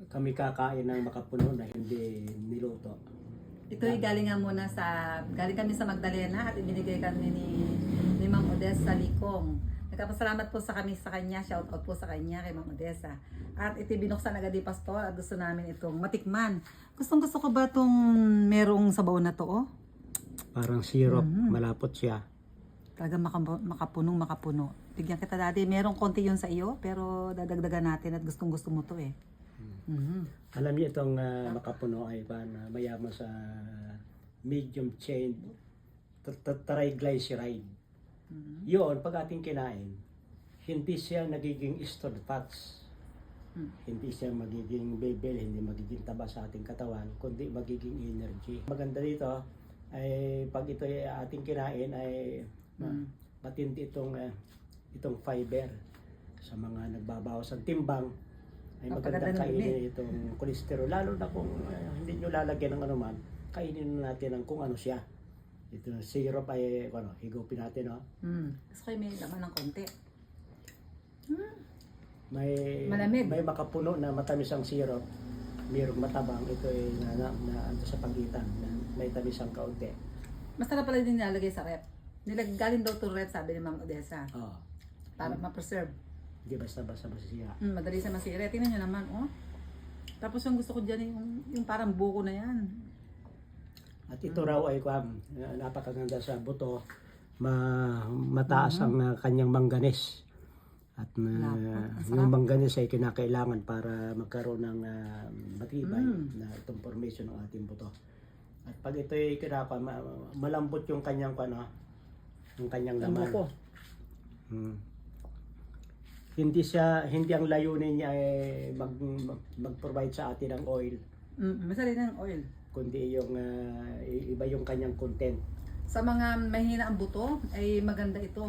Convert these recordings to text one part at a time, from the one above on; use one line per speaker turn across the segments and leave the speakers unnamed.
kami kakain ng makapuno na hindi niluto.
Ito'y galing nga muna galing kami sa Magdalena at ibinigay kami ni Ma'am Odessa Licong. Nagpapasalamat po sa kanya, shout out po sa kanya kay Ma'am Odessa. At ito binuksan agad ni Pastor at gusto namin itong matikman. Gusto ko ba itong merong sabaw na to, oh?
Parang syrup, malapot siya.
Talagang makapuno. Bigyan kita dati, merong konti yun sa iyo, pero dadagdagan natin at gustong gusto mo to eh.
Alam niyo itong makapuno ay mayaman sa medium chain triglyceride. Yun, pag ating kinain, hindi siya nagiging stored fats. Hindi siya magiging bebel, hindi magiging taba sa ating katawan, kundi magiging energy. Maganda dito ay pag ito ay ating kinain ay matindi itong fiber sa mga nagbabawas ng timbang. Ay magandang kainin itong kolesterol, lalo na kung hindi nyo lalagyan ng anuman, kainin natin ng kung ano siya. Ito syrup ay higupin natin, no?
Gusto kayo may laman ng konti.
Malamig. May makapuno na matamis ang syrup, mayroong matabang, ito ay sa pagitan, may tamis ang kaunti.
Masarap pala din nilalagay sa rep. Galing daw to rep, sabi ni Ma'am Odessa. Para ma-preserve.
Hindi basta-basta masisira.
Madali sa masira. Tingnan nyo naman, oh. Tapos yung gusto ko dyan, yung parang buko na yan.
At ito raw ay napakaganda sa buto. Mataas ang kanyang mangganis. At yung mangganis ay kinakailangan para magkaroon ng matibay na itong formation ng ating buto. At pag ito ay malambot yung kanyang yung kanyang laman.
Buko.
Hindi ang layunin niya ay mag-provide sa atin ng oil.
Masarap ng oil.
Kundi yung iba yung kanyang content.
Sa mga mahina ang buto, ay maganda ito.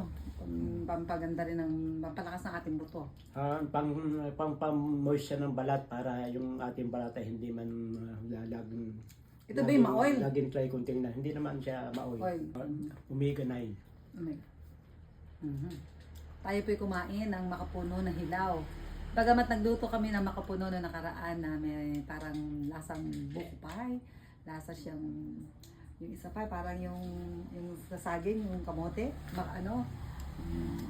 Pampaganda rin pampalakas ng ating buto.
Pang-moist siya ng balat para yung ating balat ay hindi man laging...
Ito ba yung ma-oil?
Laging try kung tingnan. Hindi naman siya ma-oil. Omega 9.
Tayo po'y kumain ng makapuno na hilaw. Bagamat nagluto kami ng makapuno na nakaraan na may parang lasang buko pie, lasa siyang yung isa pa parang yung sasaging, yung kamote,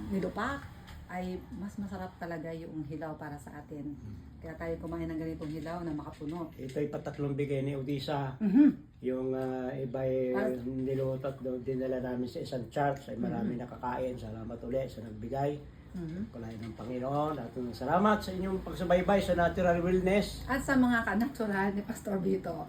nilupak, ay mas masarap talaga yung hilaw para sa atin. Kaya tayo kumain ng ganitong hilaw na makapuno.
Ito ay patatlong bigay ni Odessa. Yung iba ay niluto at dinala namin sa isang church ay marami nakakain. Salamat ulit sa nagbigay. Kalahin ng Panginoon at salamat sa inyong pagsubaybay sa Natural Wellness
at sa mga kanatural ni Pastor Vito.